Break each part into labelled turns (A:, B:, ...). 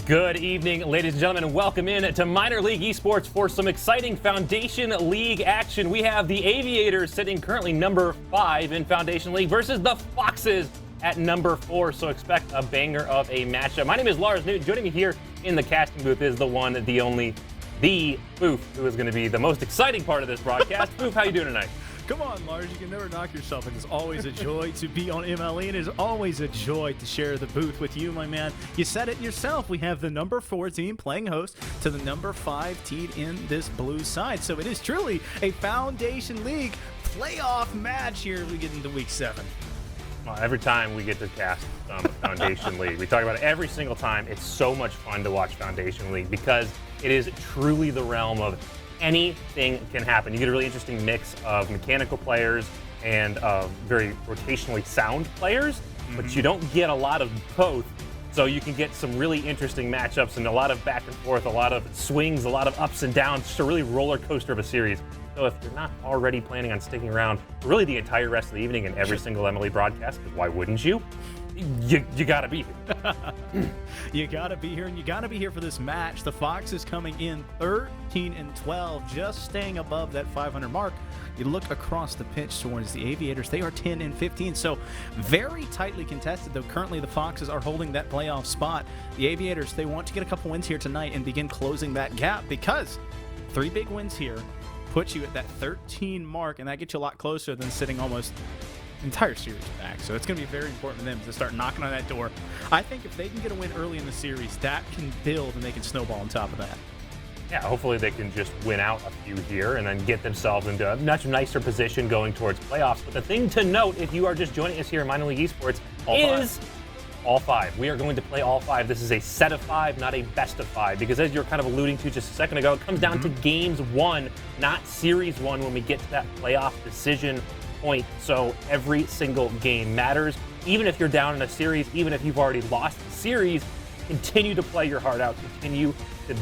A: Good evening, ladies and gentlemen, and welcome in to Minor League Esports for some exciting Foundation League action. We have the Aviators sitting currently number 5 in Foundation League versus the Foxes at number 4, so expect a banger of a matchup. My name is Lars Newton. Joining me here in the casting booth is the one, the only, the Boof, who is going to be the most exciting part of this broadcast. Boof, how you doing tonight?
B: Come on, Lars, you can never knock yourself. It is always a joy to be on MLE, and it is always a joy to share the booth with you, my man. You said it yourself. We have the number 4 team playing host to the number 5 team in this blue side. So it is truly a Foundation League playoff match here as we get into week 7.
A: Well, every time we get to cast Foundation League, we talk about it every single time. It's so much fun to watch Foundation League because it is truly the realm of anything can happen. You get a really interesting mix of mechanical players and very rotationally sound players, but you don't get a lot of both. So you can get some really interesting matchups and a lot of back and forth, a lot of swings, a lot of ups and downs, just a really roller coaster of a series. So if you're not already planning on sticking around for really the entire rest of the evening and every single MLE broadcast, because why wouldn't you? You gotta be here.
B: You gotta be here, and you gotta be here for this match. The Foxes coming in 13-12, just staying above that 500 mark. You look across the pitch towards the Aviators, they are 10-15, so very tightly contested, though currently the Foxes are holding that playoff spot. The Aviators, they want to get a couple wins here tonight and begin closing that gap, because 3 big wins here put you at that 13 mark, and that gets you a lot closer than sitting almost entire series back. So it's going to be very important for them to start knocking on that door. I think if they can get a win early in the series, that can build and they can snowball on top of that.
A: Yeah, hopefully they can just win out a few here and then get themselves into a much nicer position going towards playoffs. But the thing to note, if you are just joining us here in Minor League Esports, is all 5. We are going to play all 5. This is a set of 5, not a best of 5, because as you're kind of alluding to just a second ago, it comes down to games 1, not series 1 when we get to that playoff decision point. So every single game matters. Even if you're down in a series, even if you've already lost the series, continue to play your heart out, continue to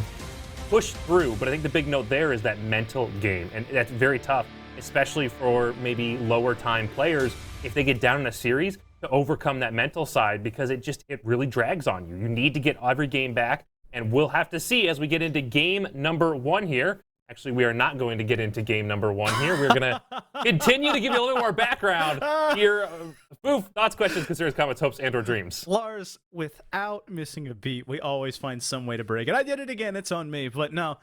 A: push through. But I think the big note there is that mental game, and that's very tough, especially for maybe lower time players if they get down in a series, to overcome that mental side, because it really drags on you. You need to get every game back, and we'll have to see as we get into game number 1 here. Actually, we are not going to get into game number 1 here. We're going to continue to give you a little bit more background here. Boof, thoughts, questions, concerns, comments, hopes, and/or dreams.
B: Lars, without missing a beat, we always find some way to break it. I did it again. It's on me. But no,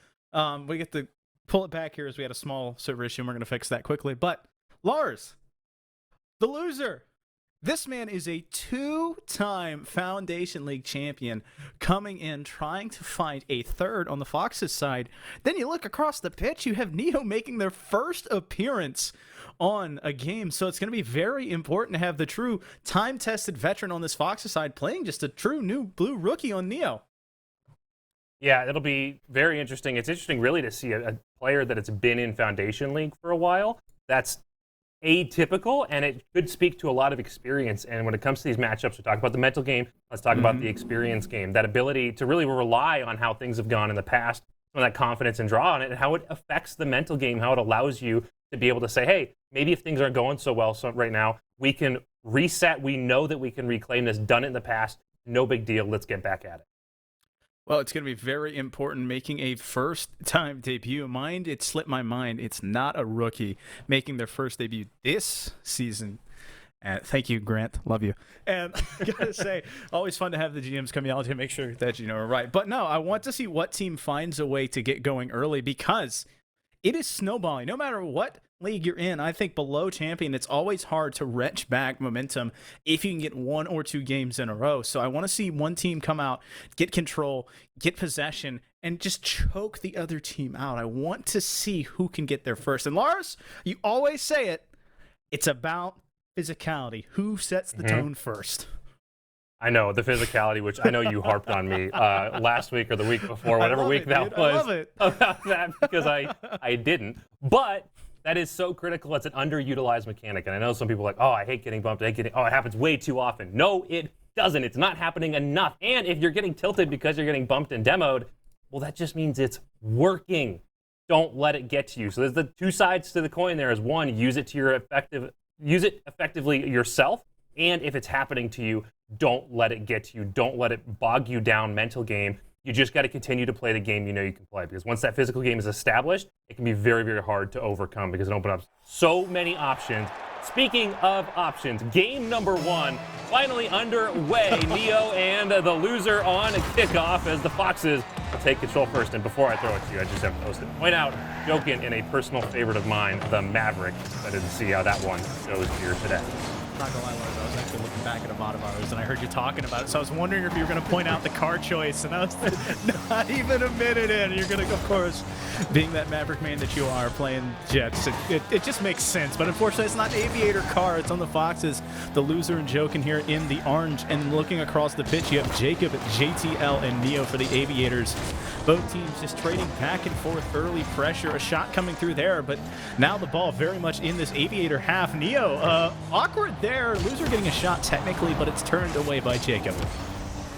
B: we get to pull it back here as we had a small server issue, and we're going to fix that quickly. But Lars, the loser. This man is a 2-time Foundation League champion coming in trying to find a 3rd on the Foxes side. Then you look across the pitch, you have Neo making their first appearance on a game. So it's going to be very important to have the true time-tested veteran on this Foxes side playing just a true new blue rookie on Neo.
A: Yeah, it'll be very interesting. It's interesting really to see a player that has been in Foundation League for a while. That's atypical, and it could speak to a lot of experience. And when it comes to these matchups, we talk about the mental game, let's talk about the experience game, that ability to really rely on how things have gone in the past, some of that confidence and draw on it, and how it affects the mental game, how it allows you to be able to say, hey, maybe if things aren't going so well right now, we can reset, we know that we can reclaim this, done it in the past, no big deal, let's get back at it.
B: Well, it's going to be very important making a first-time debut. It slipped my mind. It's not a rookie making their first debut this season. And thank you, Grant. Love you. And I got to say, always fun to have the GMs come out to make sure that you know are right. But no, I want to see what team finds a way to get going early, because it is snowballing. No matter what league you're in, I think below champion, it's always hard to wrench back momentum if you can get 1 or 2 games in a row. So I want to see one team come out, get control, get possession, and just choke the other team out. I want to see who can get there first. And Lars, you always say it, it's about physicality. Who sets the tone first?
A: I know, the physicality, which I know you harped on me last week or the week before, whatever week that was, about that, because I didn't. But that is so critical. It's an underutilized mechanic. And I know some people are like, oh, I hate getting bumped. It happens way too often. No, it doesn't. It's not happening enough. And if you're getting tilted because you're getting bumped and demoed, well, that just means it's working. Don't let it get to you. So there's the 2 sides to the coin there. Is one, use it effectively yourself. And if it's happening to you, don't let it get to you. Don't let it bog you down mental game. You just got to continue to play the game you know you can play, because once that physical game is established, it can be very, very hard to overcome because it opens up so many options. Speaking of options, game number 1 finally underway. Neo and the loser on kickoff as the Foxes take control first. And before I throw it to you, I just have to point out, joking in a personal favorite of mine, the Maverick. Excited to see how that one goes here today.
B: Not gonna lie, Lars, I was actually looking back at a VOD of ours and I heard you talking about it, so I was wondering if you were gonna point out the car choice, and I was not even a minute in. You're gonna, of course, being that Maverick man that you are, playing Jets, it just makes sense. But unfortunately, it's not an Aviator car. It's on the Foxes. The loser and Jokin here in the orange, and looking across the pitch, you have Jacob, JTL, and Neo for the Aviators. Both teams just trading back and forth, early pressure, a shot coming through there, but now the ball very much in this Aviator half. Neo, awkward there. Loser getting a shot technically, but it's turned away by Jacob.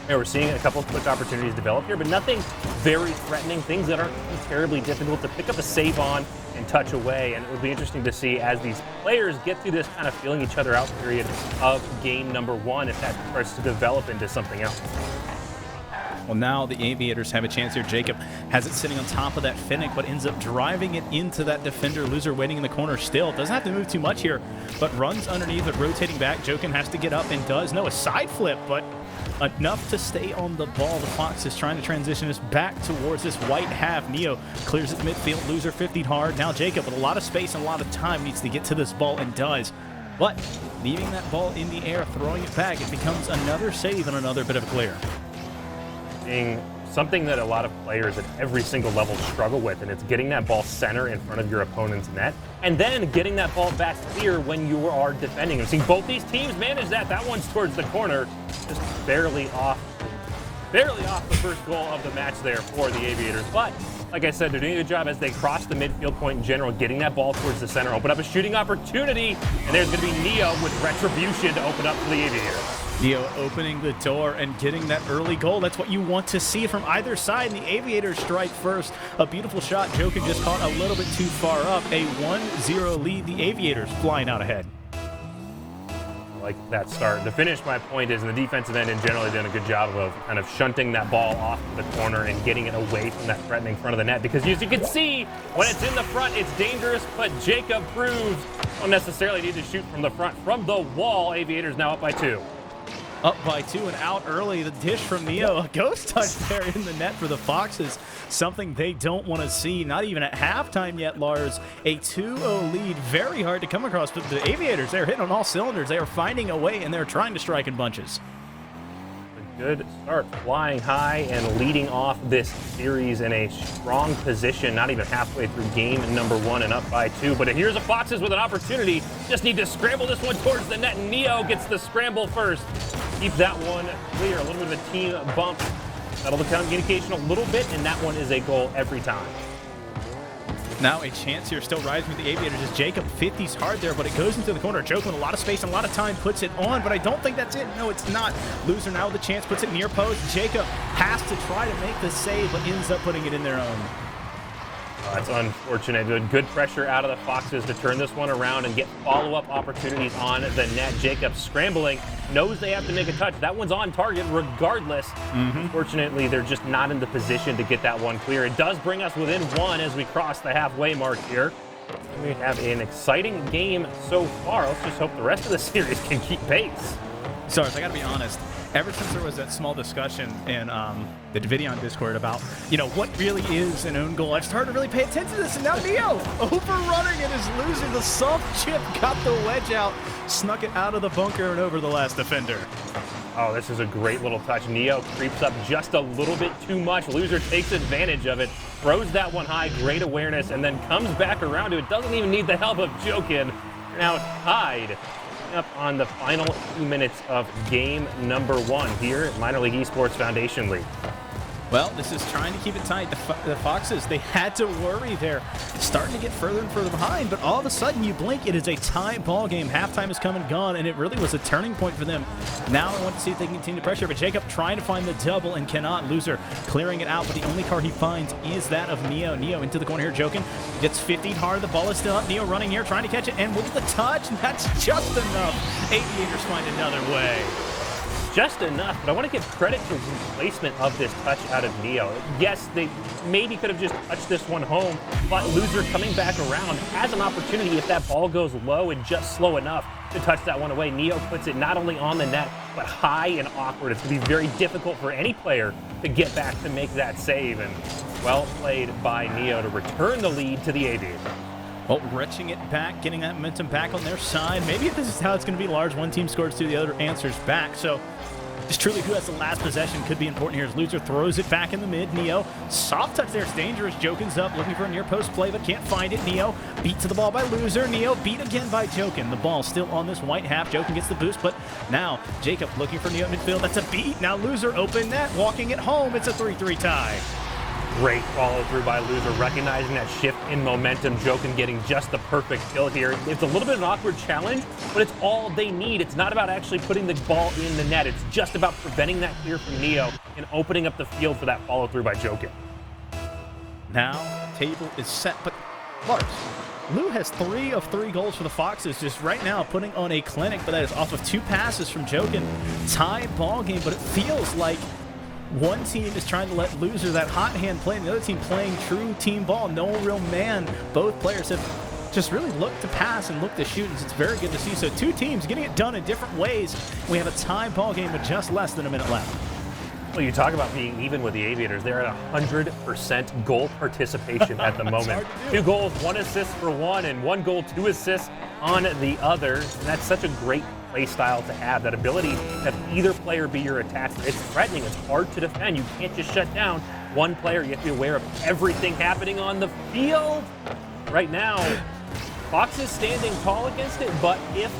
A: Yeah, we're seeing a couple of quick opportunities develop here, but nothing very threatening, things that aren't terribly difficult to pick up a save on and touch away. And it would be interesting to see as these players get through this kind of feeling each other out period of game number 1, if that starts to develop into something else.
B: Well, now the Aviators have a chance here. Jacob has it sitting on top of that Finnick, but ends up driving it into that defender. Loser waiting in the corner still. Doesn't have to move too much here, but runs underneath it, rotating back. Jokin has to get up and does. No, a side flip, but enough to stay on the ball. The Fox is trying to transition us back towards this white half. Neo clears it midfield. Loser 50'd hard. Now Jacob with a lot of space and a lot of time needs to get to this ball and does. But leaving that ball in the air, throwing it back, it becomes another save and another bit of a clear.
A: Something that a lot of players at every single level struggle with, and it's getting that ball center in front of your opponent's net, and then getting that ball back clear when you are defending. I'm seeing both these teams manage that. That one's towards the corner, just barely off the first goal of the match there for the Aviators. But like I said, they're doing a good job as they cross the midfield point in general, getting that ball towards the center, open up a shooting opportunity, and there's going to be Neo with retribution to open up for the Aviators.
B: Neo opening the door and getting that early goal. That's what you want to see from either side. And the Aviators strike first. A beautiful shot. Jokin just caught a little bit too far up. A 1-0 lead. The Aviators flying out ahead.
A: Like that start. To finish, my point is, in the defensive end in general, they've done a good job of kind of shunting that ball off the corner and getting it away from that threatening front of the net. Because as you can see, when it's in the front, it's dangerous. But Jacob proves don't necessarily need to shoot from the front, from the wall. Aviators now up by 2.
B: Up by 2 and out early. The dish from Neo. A ghost touch there in the net for the Foxes. Something they don't want to see. Not even at halftime yet, Lars. A 2-0 lead. Very hard to come across. But the Aviators, they're hitting on all cylinders. They are finding a way, and they're trying to strike in bunches.
A: A good start. Flying high and leading off this series in a strong position. Not even halfway through game number 1 and up by 2. But here's the Foxes with an opportunity. Just need to scramble this one towards the net. Neo gets the scramble first. Keep that one clear. A little bit of a team bump. That'll the communication a little bit, and that one is a goal every time.
B: Now a chance here, still rising with the Aviators as Jacob 50's hard there, but it goes into the corner. Jokin with a lot of space and a lot of time, puts it on, but I don't think that's it. No, it's not. Loser now with the chance, puts it near post. Jacob has to try to make the save, but ends up putting it in their own.
A: That's unfortunate. Good pressure out of the Foxes to turn this one around and get follow-up opportunities on the net. Jacob scrambling, knows they have to make a touch. That one's on target regardless. Unfortunately, they're just not in the position to get that one clear. It does bring us within 1 as we cross the halfway mark here. We have an exciting game so far. Let's just hope the rest of the series can keep pace.
B: Sorry, I got to be honest. Ever since there was that small discussion in the video on Discord about, what really is an own goal, I've started to really pay attention to this, and now Neo overrunning it is losing. The soft chip got the wedge out, snuck it out of the bunker and over the last defender.
A: Oh, this is a great little touch. Neo creeps up just a little bit too much. Loser takes advantage of it, throws that one high, great awareness, and then comes back around to it. Doesn't even need the help of Jokin. Now tied up on the final 2 minutes of game number 1 here at Minor League Esports Foundation League.
B: Well, this is trying to keep it tight. The Foxes, they had to worry there. Starting to get further and further behind, but all of a sudden you blink, it is a tie ball game. Halftime has come and gone, and it really was a turning point for them. Now I want to see if they can continue to pressure, but Jacob trying to find the double and cannot. Loser clearing it out, but the only car he finds is that of Neo. Neo into the corner here, Jokin. Gets 50'd hard, the ball is still up. Neo running here, trying to catch it, and with the touch, and that's just enough. Aviators find another way.
A: just enough, but I want to give credit to the placement of this touch out of Neo. Yes, they maybe could have just touched this one home, but Loser coming back around has an opportunity if that ball goes low and just slow enough to touch that one away. Neo puts it not only on the net, but high and awkward. It's going to be very difficult for any player to get back to make that save, and well played by Neo to return the lead to the Aviators.
B: Well, retching it back, getting that momentum back on their side. Maybe this is how it's going to be large. One team scores two, the other answers back. So just truly who has the last possession could be important here as Loser throws it back in the mid. Neo, soft touch there. It's dangerous. Jokin's up, looking for a near post play, but can't find it. Neo beat to the ball by Loser. Neo beat again by Jokin. The ball still on this white half. Jokin gets the boost, but now Jacob looking for Neo at midfield. That's a beat. Now Loser open net, walking it home. It's a 3-3 tie.
A: Great follow through by Loser, recognizing that shift in momentum. Jokin getting just the perfect kill here. It's a little bit of an awkward challenge, but it's all they need. It's not about actually putting the ball in the net. It's just about preventing that clear from Neo and opening up the field for that follow through by Jokin.
B: Now, table is set, but Lars, Lou has 3 of 3 goals for the Foxes, just right now putting on a clinic, but that is off of 2 passes from Jokin. Tie ball game, but it feels like one team is trying to let Loser that hot hand play, and the other team playing true team ball. No real man. Both players have just really looked to pass and looked to shoot, and it's very good to see. So 2 teams getting it done in different ways. We have a tie ball game with just less than a minute left.
A: Well, you talk about being even with the Aviators. They're at 100% goal participation at the moment. 2 goals, 1 assist for one, and 1 goal, 2 assists on the other. And that's such a great play style to have, that ability to have either player be your attacker. It's threatening. It's hard to defend. You can't just shut down one player. You have to be aware of everything happening on the field. Right now, Fox is standing tall against it, but if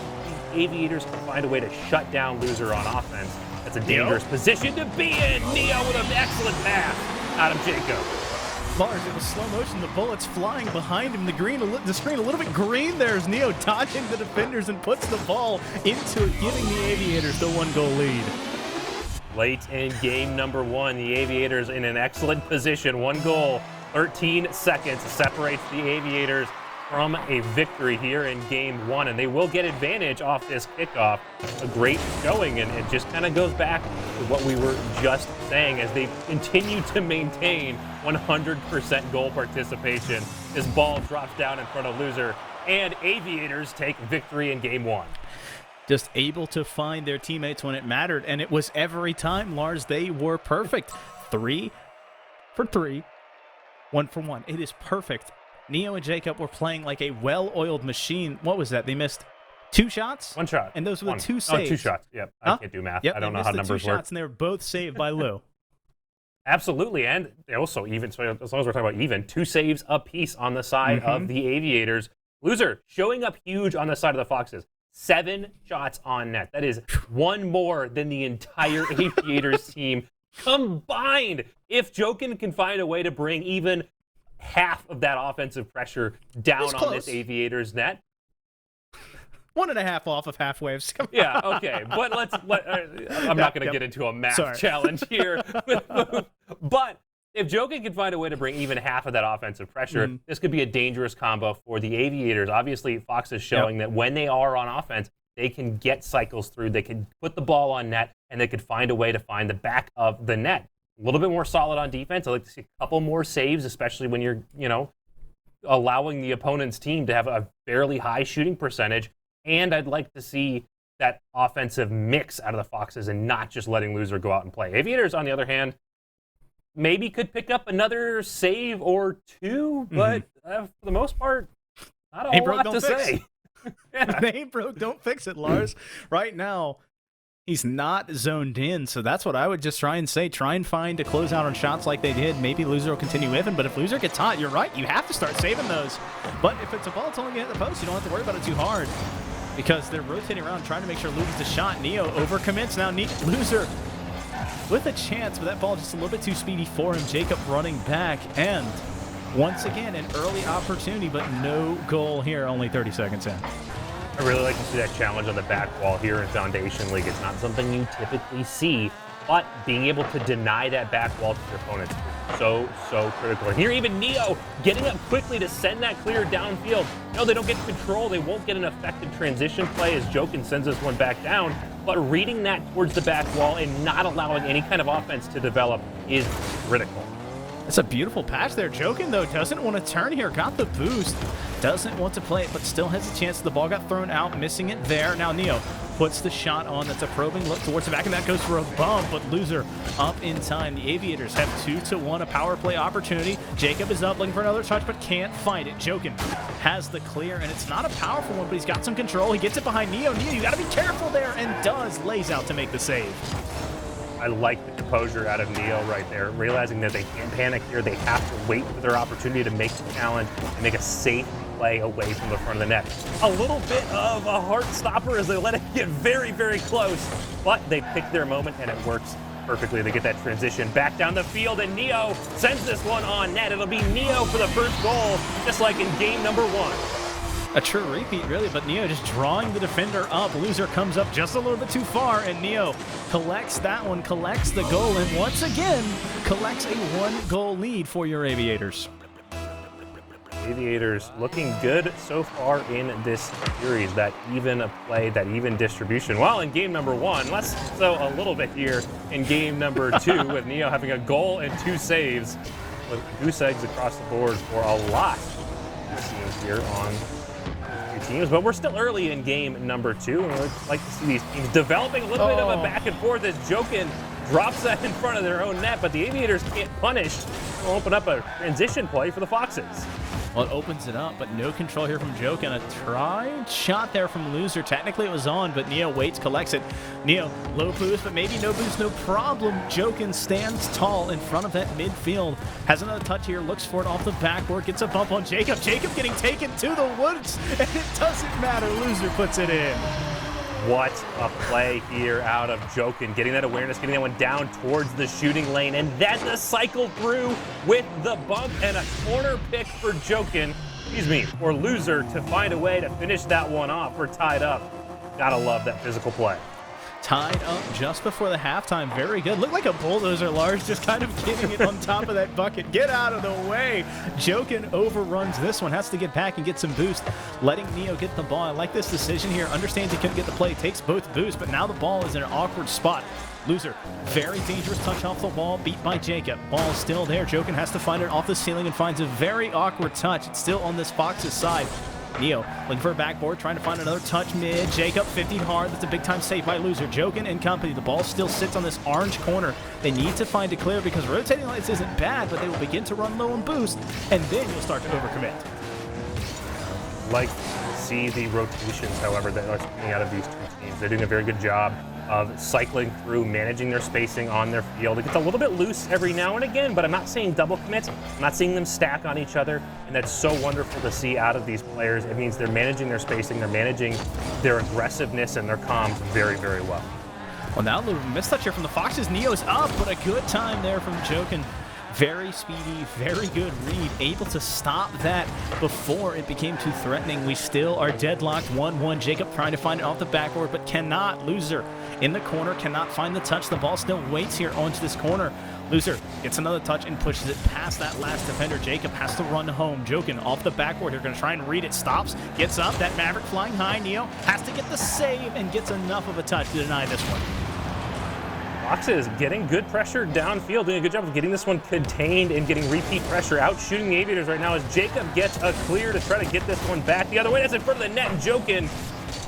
A: the Aviators can find a way to shut down Loser on offense, that's a dangerous position to be in. Neo with an excellent pass out of Jacob.
B: Lars, it was slow motion. The bullets flying behind him. The screen a little bit green there as Neo dodging the defenders and puts the ball into it, giving the Aviators the 1-goal lead.
A: Late in game number 1, the Aviators in an excellent position. 1 goal, 13 seconds separates the Aviators from a victory here in game 1, and they will get advantage off this kickoff. A great showing, and it just kind of goes back to what we were just saying as they continue to maintain 100% goal participation. This ball drops down in front of Loser, and Aviators take victory in game 1.
B: Just able to find their teammates when it mattered, and it was every time, Lars. They were perfect. 3 for 3, 1 for 1. It is perfect. Neo and Jacob were playing like a well-oiled machine. What was that? They missed 2 shots?
A: 1 shot.
B: And those were the 2 saves.
A: Oh, 2 shots. Yep. I can't do math.
B: Yep,
A: I don't know how numbers work.
B: Shots, and they were both saved by Lou.
A: Absolutely, and also even, so as long as we're talking about even, 2 saves apiece on the side of the Aviators. Loser showing up huge on the side of the Foxes. 7 shots on net. That is 1 more than the entire Aviators team combined. If Jokin can find a way to bring even half of that offensive pressure down on this Aviators net.
B: 1.5 off of halfway.
A: Yeah, okay. But I'm not going to get into a math challenge here. But if Jokin can find a way to bring even half of that offensive pressure, this could be a dangerous combo for the Aviators. Obviously, Fox is showing that when they are on offense, they can get cycles through, they can put the ball on net, and they could find a way to find the back of the net. A little bit more solid on defense. I'd like to see a couple more saves, especially when you're, allowing the opponent's team to have a fairly high shooting percentage. And I'd like to see that offensive mix out of the Foxes and not just letting Loser go out and play. Aviators, on the other hand, maybe could pick up another save or 2, but for the most part, not a whole lot to say.
B: It ain't broke, don't fix it, Lars. Right now, he's not zoned in, so that's what I would just try and say. Try and find a closeout on shots like they did. Maybe Loser will continue with him, but if Loser gets hot, you're right, you have to start saving those. But if it's a ball, it's only going to hit the post. You don't have to worry about it too hard because they're rotating around, trying to make sure Lou gets a shot. Neo overcommits. Now Loser with a chance, but that ball just a little bit too speedy for him. Jacob running back, and once again, an early opportunity, but no goal here, only 30 seconds in.
A: I really like to see that challenge on the back wall here in Foundation League. It's not something you typically see, but being able to deny that back wall to your opponents is so critical. And here even Neo getting up quickly to send that clear downfield. No, they don't get control. They won't get an effective transition play as Jokin sends this one back down, but reading that towards the back wall and not allowing any kind of offense to develop is critical.
B: It's a beautiful patch there. Jokin, though, doesn't want to turn here. Got the boost. Doesn't want to play it, but still has a chance. The ball got thrown out, missing it there. Now Neo puts the shot on. That's a probing look towards the back, and that goes for a bump, but Loser up in time. The Aviators have 2-1, a power play opportunity. Jacob is up, looking for another touch, but can't find it. Jokin has the clear, and it's not a powerful one, but he's got some control. He gets it behind Neo. Neo, you got to be careful there, and does. Lays out to make the save.
A: I like the composure out of Neo right there, realizing that they can't panic here. They have to wait for their opportunity to make the challenge and make a safe play away from the front of the net. A little bit of a heart stopper as they let it get very, very close, but they pick their moment and it works perfectly. They get that transition back down the field, and Neo sends this one on net. It'll be Neo for the first goal, just like in game number 1.
B: A true repeat, really, but Neo just drawing the defender up. Loser comes up just a little bit too far, and Neo collects that one, collects the goal, and once again, collects a 1-goal lead for your Aviators.
A: Aviators looking good so far in this series. That even play, that even distribution. Well, in game number 1, less so a little bit here in game number 2, with Neo having a goal and 2 saves, with goose eggs across the board for a lot it seems here on teams, but we're still early in game number 2, and we'd like to see these teams developing a little bit of a back and forth as Jokin drops that in front of their own net, but the Aviators can't punish. They'll open up a transition play for the Foxes.
B: Well, it opens it up, but no control here from Jokin. A tried shot there from Loser. Technically it was on, but Neo waits, collects it. Neo, low boost, but maybe no boost, no problem. Jokin stands tall in front of that midfield. Has another touch here, looks for it off the backboard, gets a bump on Jacob. Jacob getting taken to the woods, and it doesn't matter. Loser puts it in.
A: What a play here out of Jokin, getting that awareness, getting that one down towards the shooting lane, and then the cycle through with the bump and a corner pick for Jokin, or Loser, to find a way to finish that one off. We're tied up. Gotta love that physical play.
B: Tied up just before the halftime. Very good. Looked like a bulldozer, Lars, just kind of getting it on top of that bucket. Get out of the way. Jokin overruns this one. Has to get back and get some boost. Letting Neo get the ball. I like this decision here. Understands he couldn't get the play. Takes both boosts, but now the ball is in an awkward spot. Loser, very dangerous touch off the wall, beat by Jacob. Ball still there. Jokin has to find it off the ceiling and finds a very awkward touch. It's still on this Fox's side. Neo looking for a backboard, trying to find another touch mid. Jacob 50 hard. That's a big time save by Loser. Jokin and company. The ball still sits on this orange corner. They need to find a clear because rotating lights isn't bad, but they will begin to run low on boost, and then you'll start to overcommit.
A: Like to see the rotations, however, that are coming out of these two teams. They're doing a very good job of cycling through, managing their spacing on their field. It gets a little bit loose every now and again, but I'm not seeing double commits. I'm not seeing them stack on each other, and that's so wonderful to see out of these players. It means they're managing their spacing, they're managing their aggressiveness and their comms very, very well.
B: Well, now the mistouch here from the Foxes. Neo's up, but a good time there from Jokin. Very speedy, very good read, able to stop that before it became too threatening. We still are deadlocked 1-1. Jacob trying to find it off the backboard, but cannot. Loser in the corner, cannot find the touch. The ball still waits here onto this corner. Loser gets another touch and pushes it past that last defender. Jacob has to run home. Jokin off the backboard. They're going to try and read it. Stops, gets up. That Maverick flying high. Neo has to get the save and gets enough of a touch to deny this one.
A: Foxes getting good pressure downfield, doing a good job of getting this one contained and getting repeat pressure out, shooting the Aviators right now as Jacob gets a clear to try to get this one back the other way. That's in front of the net, and Jokin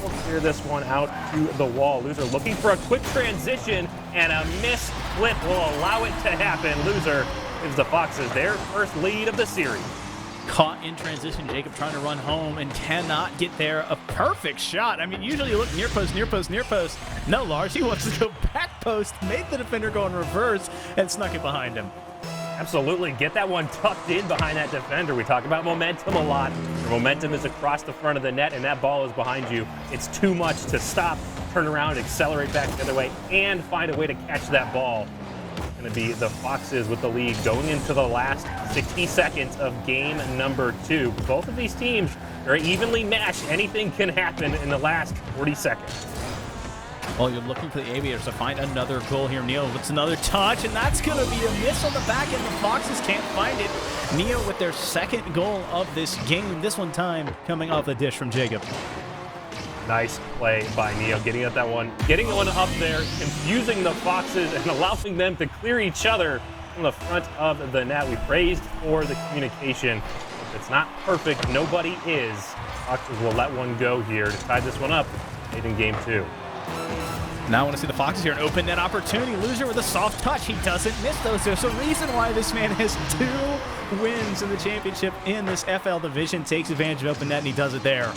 A: will clear this one out to the wall. Loser looking for a quick transition, and a missed flip will allow it to happen. Loser gives the Foxes their first lead of the series.
B: Caught in transition, Jacob trying to run home and cannot get there. A perfect shot. I mean, usually you look near post, near post, near post. No, Lars, he wants to go back post, made the defender go in reverse, and snuck it behind him.
A: Absolutely. Get that one tucked in behind that defender. We talk about momentum a lot. Your momentum is across the front of the net, and that ball is behind you. It's too much to stop, turn around, accelerate back the other way, and find a way to catch that ball. Going to be the Foxes with the lead going into the last 60 seconds of game number 2. Both of these teams are evenly matched. Anything can happen in the last 40 seconds.
B: Well, you're looking for the Aviators to find another goal here. Neo gets another touch, and that's going to be a miss on the back end. The Foxes can't find it. Neo with their second goal of this game, this one time coming off the dish from Jacob.
A: Nice play by Neo, getting at that one, getting one up there, confusing the Foxes and allowing them to clear each other from the front of the net. We praised for the communication. If it's not perfect, nobody is. Foxes will let one go here to tie this one up late in game 2.
B: Now I want to see the Foxes here, an open net opportunity. Loser with a soft touch. He doesn't miss those. There's a reason why this man has 2 wins in the championship in this FL division. Takes advantage of open net, and he does it there.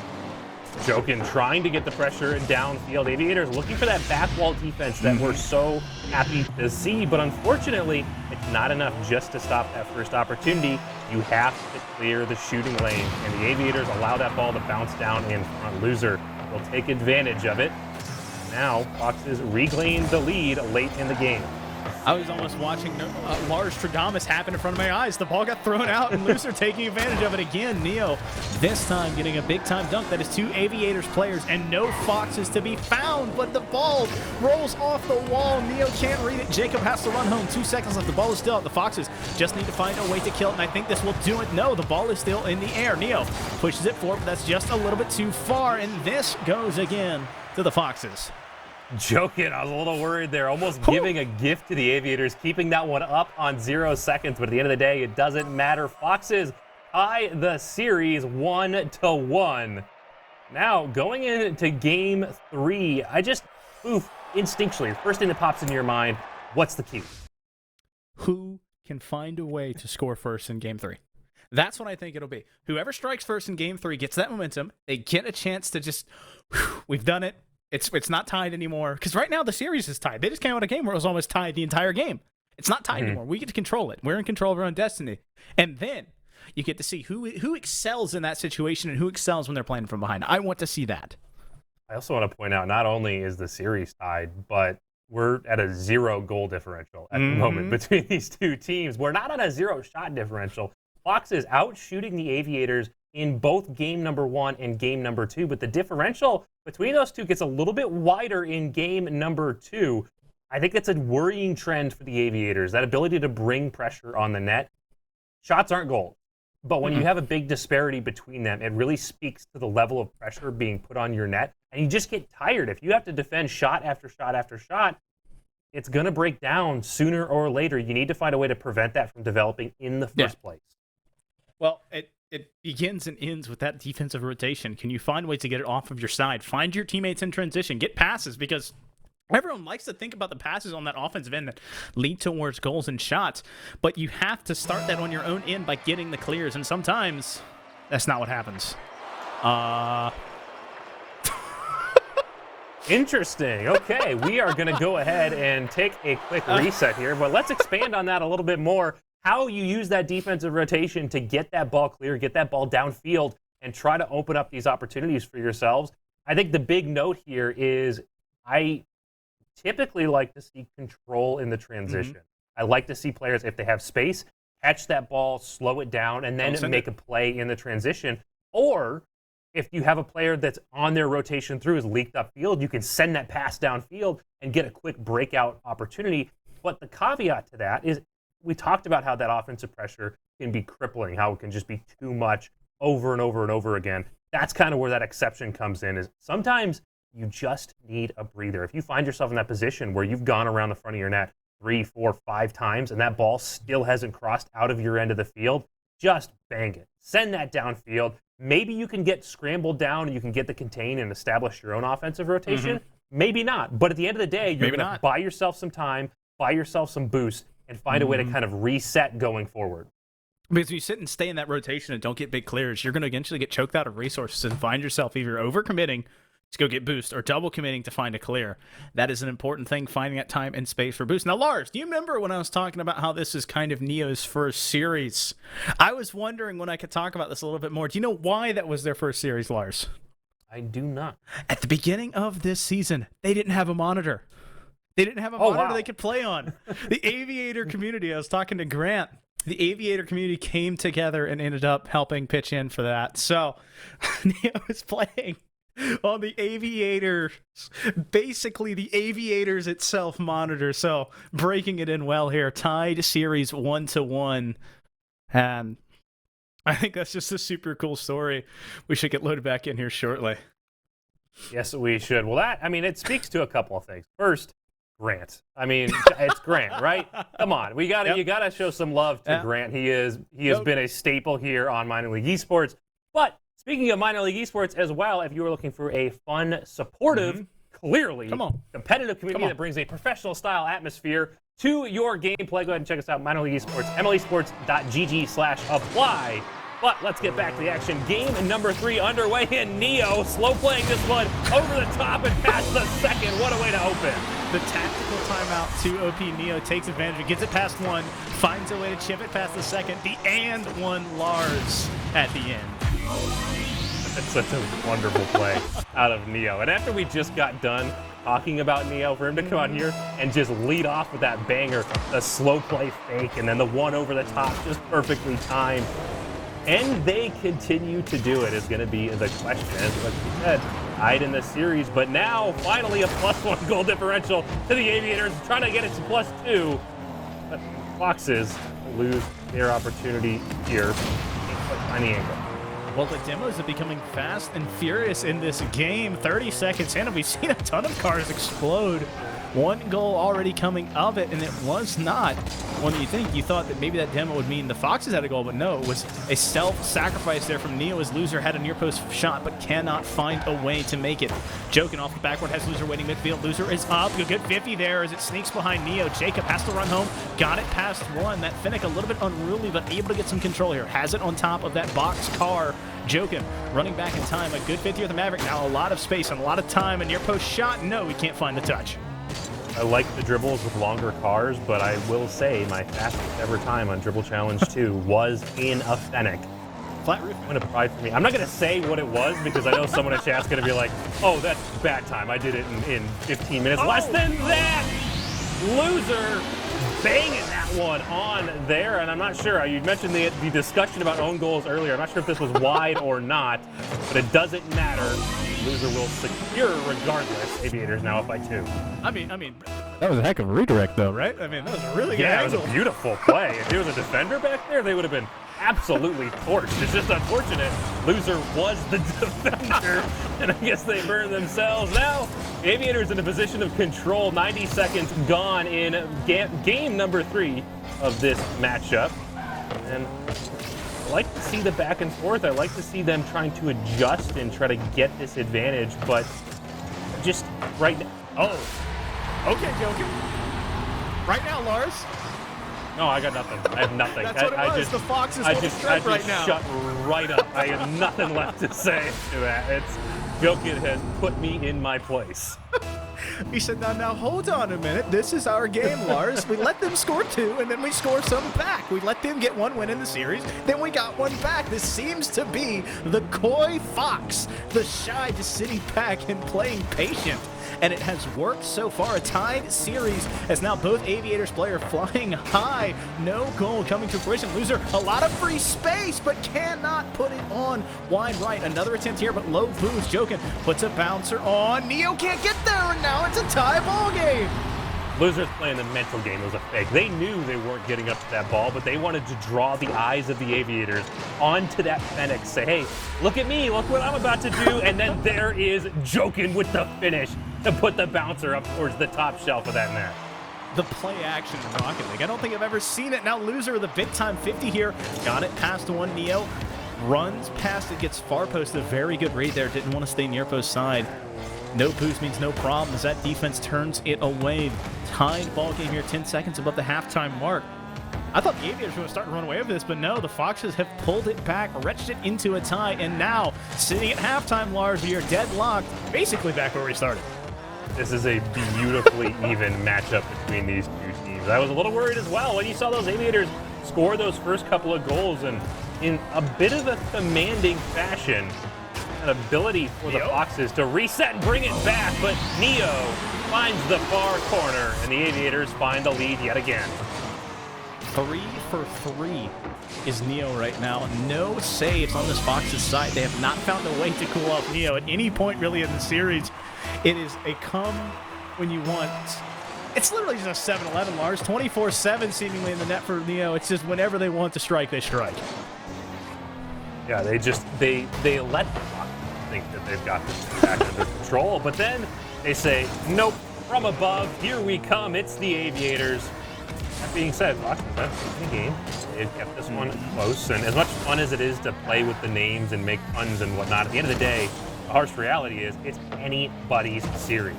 A: Jokin trying to get the pressure downfield. Aviators looking for that back wall defense that we're so happy to see, but unfortunately, it's not enough just to stop that first opportunity. You have to clear the shooting lane, and the Aviators allow that ball to bounce down in front. Loser will take advantage of it. Now, Foxes regain the lead late in the game.
B: I was almost watching Lars Stradamus happen in front of my eyes. The ball got thrown out, and Loser taking advantage of it again. Neo, this time getting a big-time dunk. That is 2 Aviators players and no Foxes to be found, but the ball rolls off the wall. Neo can't read it. Jacob has to run home. 2 seconds left. The ball is still out. The Foxes just need to find a way to kill it, and I think this will do it. No, the ball is still in the air. Neo pushes it forward, but that's just a little bit too far, and this goes again to the Foxes.
A: Joking, I was a little worried there, almost giving a gift to the Aviators, keeping that one up on 0 seconds, but at the end of the day, it doesn't matter. Foxes tie the series 1-1. Now, going into game 3, instinctually, first thing that pops into your mind, what's the key?
B: Who can find a way to score first in game 3? That's what I think it'll be. Whoever strikes first in game 3 gets that momentum. They get a chance to just, we've done it. It's not tied anymore, because right now the series is tied. They just came out a game where it was almost tied the entire game. It's not tied anymore. We get to control it. We're in control of our own destiny. And then you get to see who excels in that situation and who excels when they're playing from behind. I want to see that.
A: I also want to point out, not only is the series tied, but we're at a 0 goal differential at the moment between these 2 teams. We're not on a 0 shot differential. Foxes out shooting the Aviators in both game number 1 and game number 2, but the differential between those 2 gets a little bit wider in game number 2. I think that's a worrying trend for the Aviators, that ability to bring pressure on the net. Shots aren't gold, but when you have a big disparity between them, it really speaks to the level of pressure being put on your net, and you just get tired. If you have to defend shot after shot after shot, it's going to break down sooner or later. You need to find a way to prevent that from developing in the first place.
B: Well, it begins and ends with that defensive rotation. Can you find ways to get it off of your side? Find your teammates in transition. Get passes, because everyone likes to think about the passes on that offensive end that lead towards goals and shots, but you have to start that on your own end by getting the clears, and sometimes that's not what happens.
A: Interesting. Okay, we are going to go ahead and take a quick reset here, but let's expand on that a little bit more. How you use that defensive rotation to get that ball clear, get that ball downfield, and try to open up these opportunities for yourselves. I think the big note here is I typically like to see control in the transition. I like to see players, if they have space, catch that ball, slow it down, and then make a play in the transition. Or if you have a player that's on their rotation through, is leaked upfield, you can send that pass downfield and get a quick breakout opportunity. But the caveat to that is, we talked about how that offensive pressure can be crippling, how it can just be too much over and over and over again. That's kind of where that exception comes in, is sometimes you just need a breather. If you find yourself in that position where you've gone around the front of your net 3, 4, 5 times and that ball still hasn't crossed out of your end of the field, just bang it. Send that downfield. Maybe you can get scrambled down and you can get the contain and establish your own offensive rotation. Maybe not. But at the end of the day, you're going to buy yourself some time, buy yourself some boost, and find a way to kind of reset going forward.
B: Because if you sit and stay in that rotation and don't get big clears, you're going to eventually get choked out of resources and find yourself either overcommitting to go get boost or double committing to find a clear. That is an important thing, finding that time and space for boost. Now, Lars, do you remember when I was talking about how this is kind of Neo's first series? I was wondering when I could talk about this a little bit more. Do you know why that was their first series, Lars?
A: I do not.
B: At the beginning of this season, they didn't have a monitor. They didn't have a monitor they could play on. The Aviator community, I was talking to Grant, the Aviator community came together and ended up helping pitch in for that. So Neo is playing on the Aviators, basically the Aviators itself monitor. So breaking it in well here, tied series 1-1. And I think that's just a super cool story. We should get loaded back in here shortly.
A: Yes, we should. Well, I mean, it speaks to a couple of things. First, Grant. I mean, it's Grant, right? Come on, you gotta show some love to Grant. He has been a staple here on Minor League Esports. But speaking of Minor League Esports as well, if you are looking for a fun, supportive, clearly competitive community that brings a professional style atmosphere to your gameplay, go ahead and check us out, Minor League Esports, mlesports.gg/apply. But let's get back to the action. Game number 3 underway, and Neo slow playing this one over the top and past the second. What a way to open.
B: The tactical timeout to OP. Neo takes advantage, gets it past one, finds a way to chip it past the second. The and one Lars at the end.
A: That's such a wonderful play out of Neo. And after we just got done talking about Neo, for him to come out here and just lead off with that banger, the slow play fake, and then the one over the top, just perfectly timed. And they continue to do it is going to be the question. As like we said, tied in the series, but now finally a +1 goal differential to the Aviators, trying to get it to +2. But Foxes lose their opportunity here. Tiny angle.
B: Well, the demos are becoming fast and furious in this game. 30 seconds in, and we've seen a ton of cars explode. 1 goal already coming of it, and it was not one that you thought that maybe that demo would mean the Foxes had a goal, but no, it was a self-sacrifice there from Neo as Loser had a near-post shot, but cannot find a way to make it. Joking off the backward, has Loser waiting midfield. Loser is up, a good 50 there as it sneaks behind Neo. Jacob has to run home, got it past one. That Finnick a little bit unruly, but able to get some control here. Has it on top of that box car. Jokin running back in time, a good 50 with the Maverick. Now a lot of space and a lot of time, a near-post shot. No, we can't find the touch.
A: I like the dribbles with longer cars, but I will say my fastest ever time on Dribble Challenge 2 was in a Fennec.
B: Flat roof.
A: What a pride for me. I'm not going to say what it was because I know someone in chat's going to be like, oh, that's bad time. I did it in 15 minutes. Less than that! Loser banging that one on there, and I'm not sure. You mentioned the discussion about own goals earlier. I'm not sure if this was wide or not, but it doesn't matter. Loser will secure regardless. Aviators now up by 2.
B: I mean, that was a heck of a redirect, though, right? I mean, that was a really good angle.
A: It was a beautiful play. If there was a defender back there, they would have been absolutely torched. It's just unfortunate. Loser was the defender, and I guess they burned themselves. Now, Aviators in a position of control. 90 seconds gone in game number 3 of this matchup, and I like to see the back and forth. I like to see them trying to adjust and try to get this advantage, but just right now.
B: Oh, okay, Joker. Right now, Lars.
A: No, I got nothing. I have nothing.
B: That's what it was. The Foxes
A: I just
B: right now.
A: shut right up. I have nothing left to say to that. Jokin has put me in my place.
B: He said, now hold on a minute. This is our game, Lars. We let them score 2, and then we score some back. We let them get 1 win in the series, then we got 1 back. This seems to be the coy Fox, the shy, just sitting back and playing patient. And it has worked so far. A tied series as now both Aviators players flying high. No goal coming to fruition. Loser, a lot of free space, but cannot put it on wide right. Another attempt here, but low boost. Jokin puts a bouncer on. Neo can't get there, and now it's a tie ball game.
A: Losers playing the mental game. It was a fake. They knew they weren't getting up to that ball, but they wanted to draw the eyes of the Aviators onto that Fennec. Say, hey, look at me. Look what I'm about to do. And then there is Jokin with the finish to put the bouncer up towards the top shelf of that net.
B: The play action in Rocket League. I don't think I've ever seen it. Now Loser with a big time 50 here. Got it past one. Neo runs past it, gets far post. A very good read there. Didn't want to stay near post side. No boost means no problem as that defense turns it away. Tied ball game here, 10 seconds above the halftime mark. I thought the Aviators were going to start to run away with this, but no, the Foxes have pulled it back, wretched it into a tie, and now, sitting at halftime, Lars, we are deadlocked, basically back where we started.
A: This is a beautifully even matchup between these two teams. I was a little worried as well when you saw those Aviators score those first couple of goals, and in a bit of a commanding fashion, an ability for the Foxes to reset and bring it back, but Neo finds the far corner, and the Aviators find the lead yet again.
B: 3 for 3 is Neo right now. No saves on this Foxes side. They have not found a way to cool off Neo at any point really in the series. It is a come when you want. It's literally just a 7-11, Lars. 24/7 seemingly in the net for Neo. It's just whenever they want to strike, they strike.
A: Yeah, they let think that they've got this back under control. But then they say, nope, from above, here we come. It's the Aviators. That being said, Fox has been in the game. They've kept this one close. And as much fun as it is to play with the names and make puns and whatnot, at the end of the day, the harsh reality is it's anybody's series.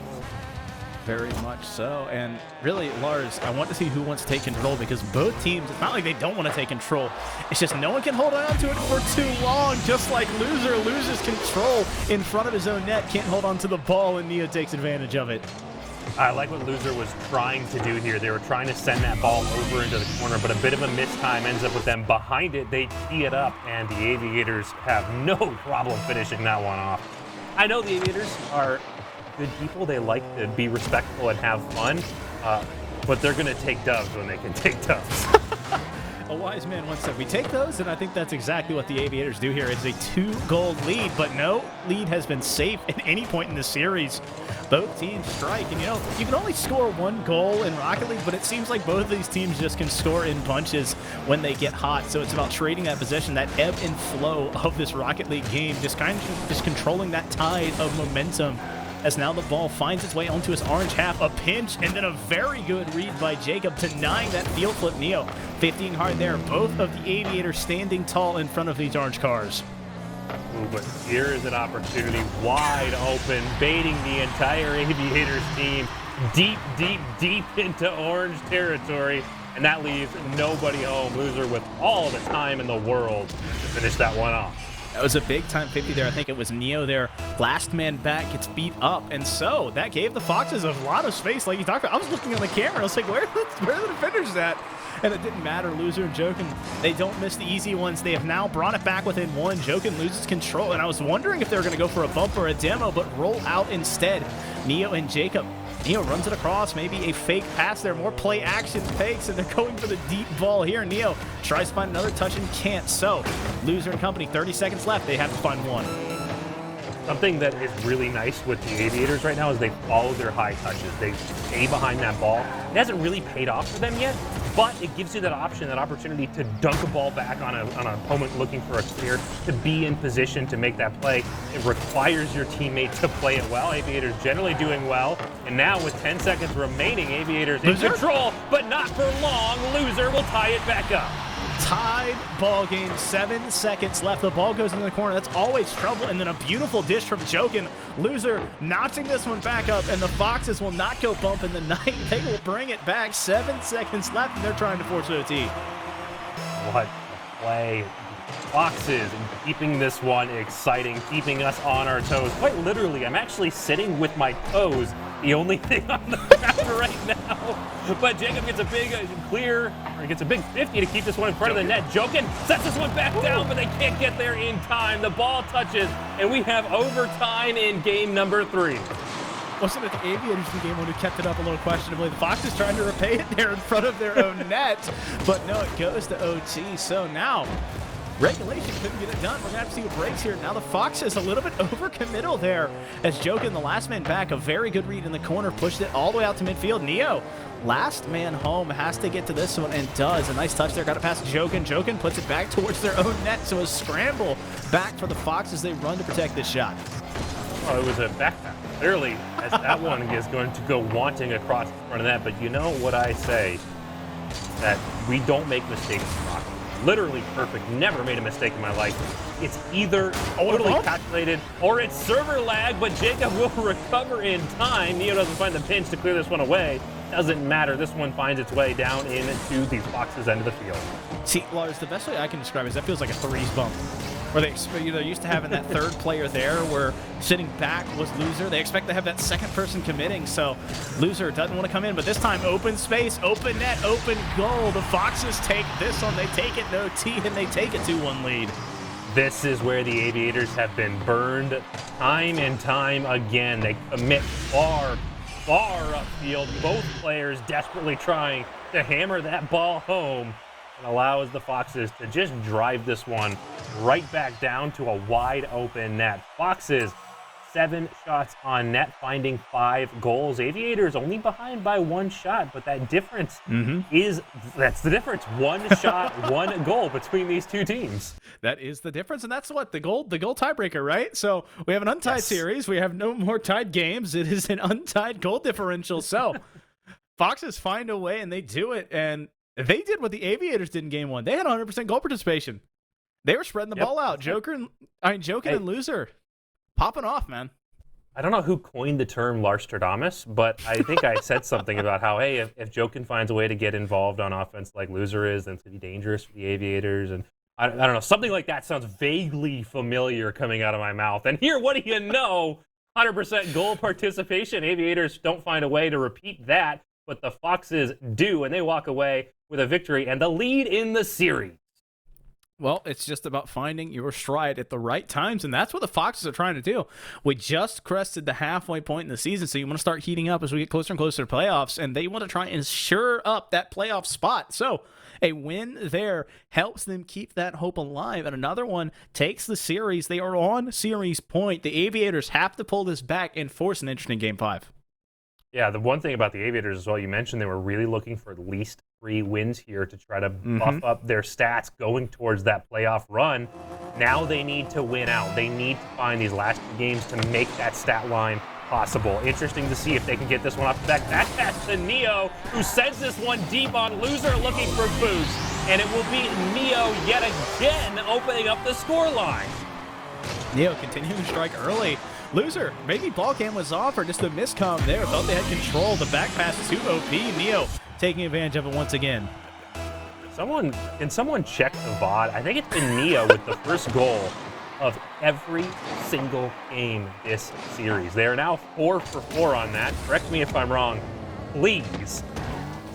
B: Very much so. And really, Lars, I want to see who wants to take control, because both teams, it's not like they don't want to take control. It's just no one can hold on to it for too long. Just like Loser loses control in front of his own net, can't hold on to the ball, and Neo takes advantage of it.
A: I like what Loser was trying to do here. They were trying to send that ball over into the corner, but a bit of a mistime ends up with them behind it. They tee it up, and the Aviators have no problem finishing that one off. I know the Aviators are good people. They like to be respectful and have fun, but they're going to take dubs when they can take dubs.
B: A wise man once said, we take those, and I think that's exactly what the Aviators do here. It's a 2-goal lead, but no lead has been safe at any point in the series. Both teams strike, and you can only score 1 goal in Rocket League, but it seems like both of these teams just can score in bunches when they get hot. So it's about trading that possession, that ebb and flow of this Rocket League game, just controlling that tide of momentum. As now the ball finds its way onto his orange half, a pinch, and then a very good read by Jacob, denying that field flip. Neo 15 hard there. Both of the Aviators standing tall in front of these orange cars.
A: Ooh, but here is an opportunity wide open, baiting the entire Aviators team deep, deep, deep into orange territory, and that leaves nobody home. Loser with all the time in the world to finish that one off.
B: That was a big-time 50 there. I think it was Neo there. Last man back gets beat up. And so that gave the Foxes a lot of space, like you talked about. I was looking on the camera. I was like, where are the defenders at? And it didn't matter. Loser and Jokin, they don't miss the easy ones. They have now brought it back within 1. Jokin loses control. And I was wondering if they were going to go for a bump or a demo, but roll out instead. Neo and Jacob. Neo runs it across, maybe a fake pass there, more play action fakes, and they're going for the deep ball here. Neo tries to find another touch and can't. So, Loser and company, 30 seconds left. They have to find one.
A: Something that is really nice with the Aviators right now is they follow their high touches. They stay behind that ball. It hasn't really paid off for them yet, but it gives you that option, that opportunity to dunk a ball back on an opponent looking for a clear, to be in position to make that play. It requires your teammate to play it well. Aviators generally doing well, and now with 10 seconds remaining, Aviators in control, but not for long. Loser will tie it back up.
B: Tied ball game, 7 seconds left. The ball goes into the corner. That's always trouble. And then a beautiful dish from Jokin. Loser notching this one back up, and the Foxes will not go bump in the night. They will bring it back. 7 seconds left, and they're trying to force OT.
A: What a play. Foxes keeping this one exciting, keeping us on our toes. Quite literally, I'm actually sitting with my toes, the only thing on the ground right now. But Jacob gets a big gets a big 50 to keep this one in front of the net. Jokin sets this one back down, but they can't get there in time. The ball touches, and we have overtime in game number 3.
B: Wasn't it the Aviators in the game when who kept it up a little questionably? The Foxes trying to repay it there in front of their own net, but no, it goes to OT. So now, regulation couldn't get it done. We're going to have to see what breaks here. Now the Foxes a little bit overcommittal there as Jokin, the last man back, a very good read in the corner, pushed it all the way out to midfield. Neo, last man home, has to get to this one and does. A nice touch there. Got it past Jokin. Jokin puts it back towards their own net, so a scramble back for the Foxes. They run to protect this shot.
A: Oh, it was a backpack. Clearly, as that one is going to go wanting across the front of that. But you know what I say, that we don't make mistakes in Rocket League. Literally perfect. Never made a mistake in my life. It's either totally calculated or it's server lag, but Jacob will recover in time. Neo doesn't find the pinch to clear this one away. Doesn't matter. This one finds its way down into the Foxes' end of the field.
B: See, Lars, the best way I can describe it is that feels like a threes bump. Where they're used to having that third player there, where sitting back was Loser. They expect to have that second person committing, so Loser doesn't want to come in, but this time open space, open net, open goal. The Foxes take this one. They take it no T, and they take a 2-1 lead.
A: This is where the Aviators have been burned time and time again. They commit far, far upfield. Both players desperately trying to hammer that ball home, and allows the Foxes to just drive this one right back down to a wide open net. Foxes 7 shots on net, finding 5 goals. Aviators only behind by 1 shot, but that difference that's the difference. 1 shot, 1 goal between these two teams.
B: That is the difference, and that's what the goal tiebreaker, right? So we have an untied series. We have no more tied games. It is an untied goal differential. So Foxes find a way, and they do it, and they did what the Aviators did in game 1. They had 100% goal participation. They were spreading the ball out. Jokin and Loser popping off, man.
A: I don't know who coined the term Larstradamus, but I think I said something about how, hey, if Jokin finds a way to get involved on offense like Loser is, then it's going to be dangerous for the Aviators. And I don't know, something like that sounds vaguely familiar coming out of my mouth. And here, what do you know? 100% goal participation. Aviators don't find a way to repeat that, but the Foxes do, and they walk away with a victory and the lead in the series.
B: Well, it's just about finding your stride at the right times, and that's what the Foxes are trying to do. We just crested the halfway point in the season, so you want to start heating up as we get closer and closer to playoffs, and they want to try and sure up that playoff spot. So a win there helps them keep that hope alive, and another one takes the series. They are on series point. The Aviators have to pull this back and force an interesting Game 5.
A: Yeah, the one thing about the Aviators as well, you mentioned they were really looking for at least 3 wins here to try to buff up their stats going towards that playoff run. Now they need to win out. They need to find these last 2 games to make that stat line possible. Interesting to see if they can get this one off the back. Back pass to Neo, who sends this one deep on Loser, looking for boost. And it will be Neo yet again opening up the scoreline.
B: Neo continuing to strike early. Loser, maybe ball cam was off or just a miscom there. Thought they had control. The back pass to OP. Neo taking advantage of it once again.
A: Can someone check the VOD? I think it's been Neo with the first goal of every single game this series. They are now 4 for 4 on that. Correct me if I'm wrong, please.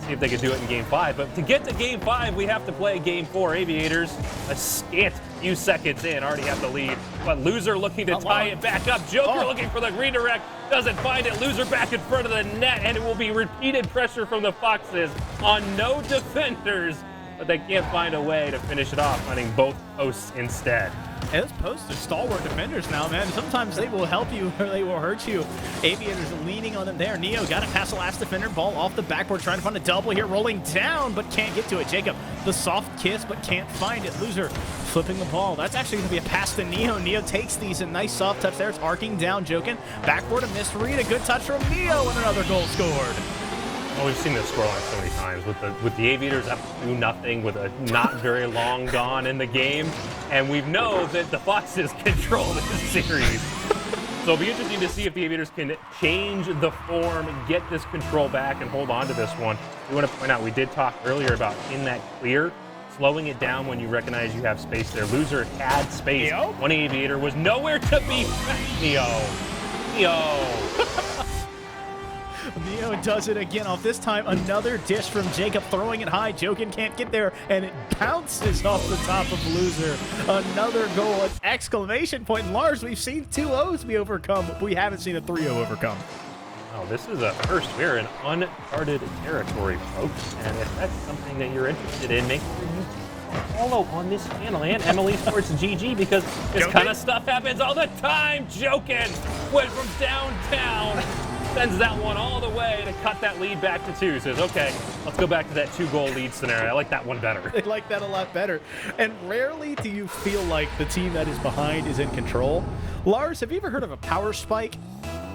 A: See if they can do it in Game 5. But to get to Game 5, we have to play Game 4. Aviators, a scant few seconds in, already have the lead. But Loser looking to tie it back up. Joker looking for the redirect, doesn't find it. Loser back in front of the net, and it will be repeated pressure from the Foxes on no defenders. But they can't find a way to finish it off, finding both posts instead.
B: And those posts are stalwart defenders now, man. Sometimes they will help you or they will hurt you. Aviators leaning on them there. Neo got it past the last defender. Ball off the backboard, trying to find a double here. Rolling down, but can't get to it. Jacob, the soft kiss, but can't find it. Loser flipping the ball. That's actually going to be a pass to Neo. Neo takes these. A nice soft touch there. It's arcing down, Jokin. Backboard, a misread. A good touch from Neo, and another goal scored.
A: Well, we've seen this scoreline so many times with the Aviators up 2-0 with a not very long gone in the game, and we know that the Foxes control this series. So it'll be interesting to see if the Aviators can change the form, get this control back, and hold on to this one. We want to point out we did talk earlier about in that clear, slowing it down when you recognize you have space there. Loser had space.
B: Neo?
A: One Aviator was nowhere to be found. Neo.
B: Neo does it again off this time. Another dish from Jacob, throwing it high. Jokin can't get there, and it bounces off the top of Loser. Another goal, an exclamation point. And Lars, we've seen 2-0s be overcome, but we haven't seen a 3-0 overcome.
A: Oh, this is a first. We're in uncharted territory, folks. And if that's something that you're interested in, make sure you follow on this channel and MLE Sports GG, because this kind of stuff happens all the time. Jokin went from downtown. Sends that one all the way to cut that lead back to 2. Says, okay, let's go back to that 2-goal lead scenario. I like that one better.
B: I like that a lot better. And rarely do you feel like the team that is behind is in control. Lars, have you ever heard of a power spike?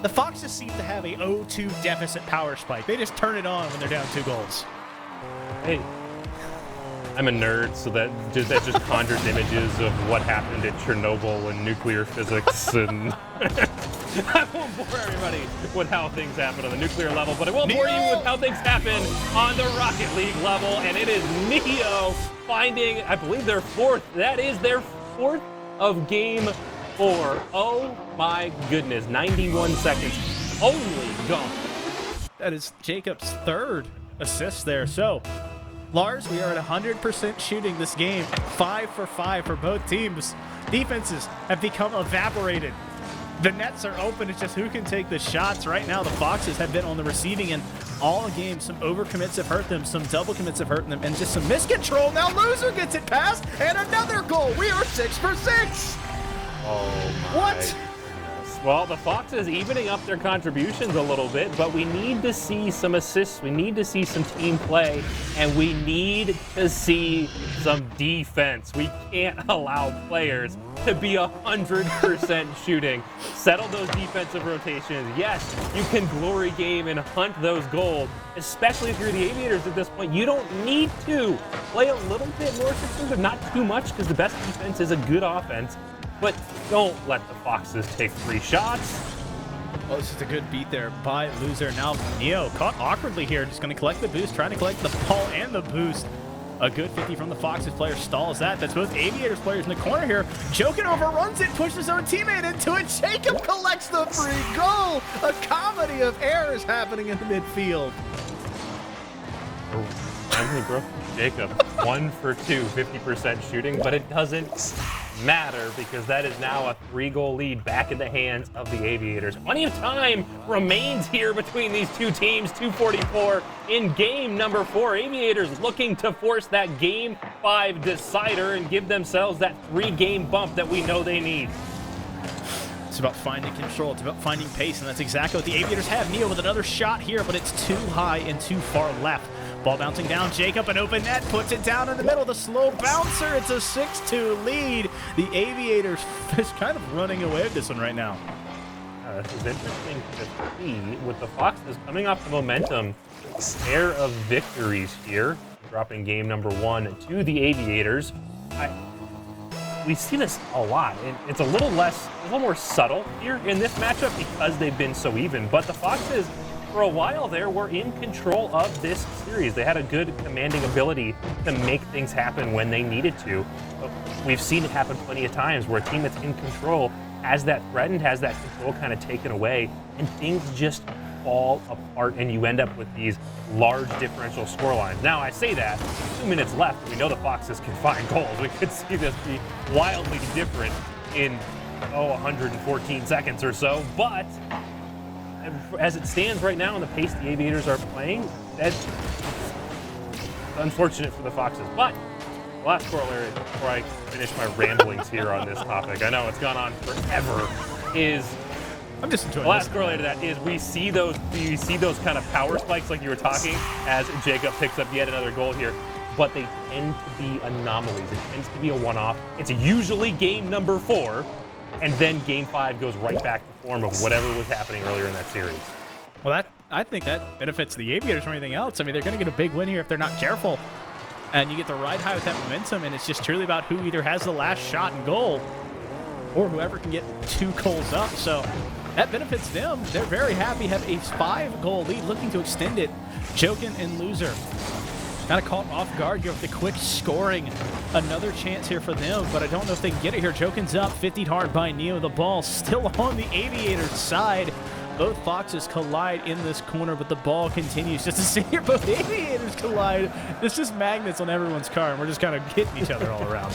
B: The Foxes seem to have a 0-2 deficit power spike. They just turn it on when they're down 2 goals.
A: Hey, I'm a nerd, so that just conjures images of what happened at Chernobyl and nuclear physics, and I won't bore everybody with how things happen on the nuclear level, but I will bore you with how things happen on the Rocket League level, and it is Neo finding, I believe, their 4th. That is their 4th of Game 4. Oh my goodness, 91 seconds only gone.
B: That is Jacob's 3rd assist there. So, Lars, we are at 100% shooting this game. 5 for 5 for both teams. Defenses have become evaporated. The nets are open. It's just who can take the shots. Right now, the Foxes have been on the receiving end all game. Some overcommits have hurt them. Some double commits have hurt them. And just some miscontrol. Now Loser gets it past. And another goal. We are 6 for 6.
A: Oh, my
B: What?
A: goodness. Well, the Foxes evening up their contributions a little bit, but we need to see some assists. We need to see some team play, and we need to see some defense. We can't allow players to be 100% shooting. Settle those defensive rotations. Yes, you can glory game and hunt those goals, especially if you're the Aviators at this point. You don't need to play a little bit more conservative, not too much, because the best defense is a good offense. But don't let the Foxes take 3 shots.
B: Oh, this is a good beat there by Loser. Now Neo caught awkwardly here, just going to collect the boost, trying to collect the ball and the boost. A good 50 from the Foxes player stalls that. That's both Aviators players in the corner here. Jokin overruns it, pushes his own teammate into it. Jacob collects the free goal. A comedy of errors happening in the midfield.
A: Anthony Brook, Jacob, 1 for 2, 50% shooting, but it doesn't matter because that is now a 3-goal lead back in the hands of the Aviators. Plenty of time remains here between these two teams. 2:44 in game number 4. Aviators looking to force that game 5 decider and give themselves that 3-game bump that we know they need.
B: It's about finding control. It's about finding pace, and that's exactly what the Aviators have. Neo with another shot here, but it's too high and too far left. Ball bouncing down. Jacob, an open net, puts it down in the middle. The slow bouncer. It's a 6-2 lead. The Aviators is kind of running away with this one right now.
A: This is interesting to see with the Foxes coming off the momentum pair of victories here, dropping game number 1 to the Aviators. We see this a lot. It's a little more subtle here in this matchup because they've been so even. But the Foxes, for a while there, were in control of this series. They had a good commanding ability to make things happen when they needed to. But we've seen it happen plenty of times where a team that's in control has that threatened, has that control kind of taken away, and things just fall apart and you end up with these large differential scorelines. Now, I say that, 2 minutes left, we know the Foxes can find goals. We could see this be wildly different in, 114 seconds or so, but as it stands right now and the pace the Aviators are playing, that's unfortunate for the Foxes. But the last corollary before I finish my ramblings here on this topic, I know it's gone on forever, is
B: I'm just enjoying
A: the last corollary to that is we see those kind of power spikes like you were talking as Jacob picks up yet another goal here, but they tend to be anomalies. It tends to be a one-off. It's usually game number 4, and then game 5 goes right back to form of whatever was happening earlier in that series.
B: Well, I think that benefits the Aviators more than anything else. I mean, they're going to get a big win here if they're not careful. And you get to ride high with that momentum, and it's just truly about who either has the last shot and goal or whoever can get 2 goals up. So that benefits them. They're very happy, have a 5-goal lead, looking to extend it. Jokin and Loser kind of caught off guard here with the quick scoring. Another chance here for them, but I don't know if they can get it here. Jokin's up, 50'd hard by Neo. The ball still on the Aviators side. Both Foxes collide in this corner, but the ball continues. Just to see here, both Aviators collide. It's just magnets on everyone's car, and we're just kind of hitting each other all around.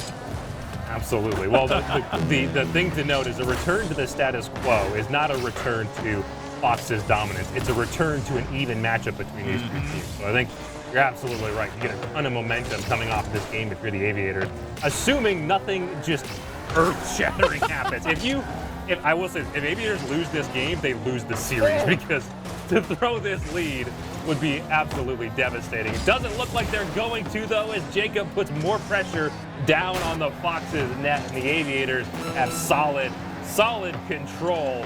A: Absolutely. Well, the thing to note is a return to the status quo is not a return to Fox's dominance. It's a return to an even matchup between these two teams. So I think you're absolutely right. You get a ton of momentum coming off this game if you're the Aviators, assuming nothing just earth-shattering happens. If I will say, if Aviators lose this game, they lose the series because to throw this lead would be absolutely devastating. It doesn't look like they're going to, though, as Jacob puts more pressure down on the Foxes' net, and the Aviators have solid control.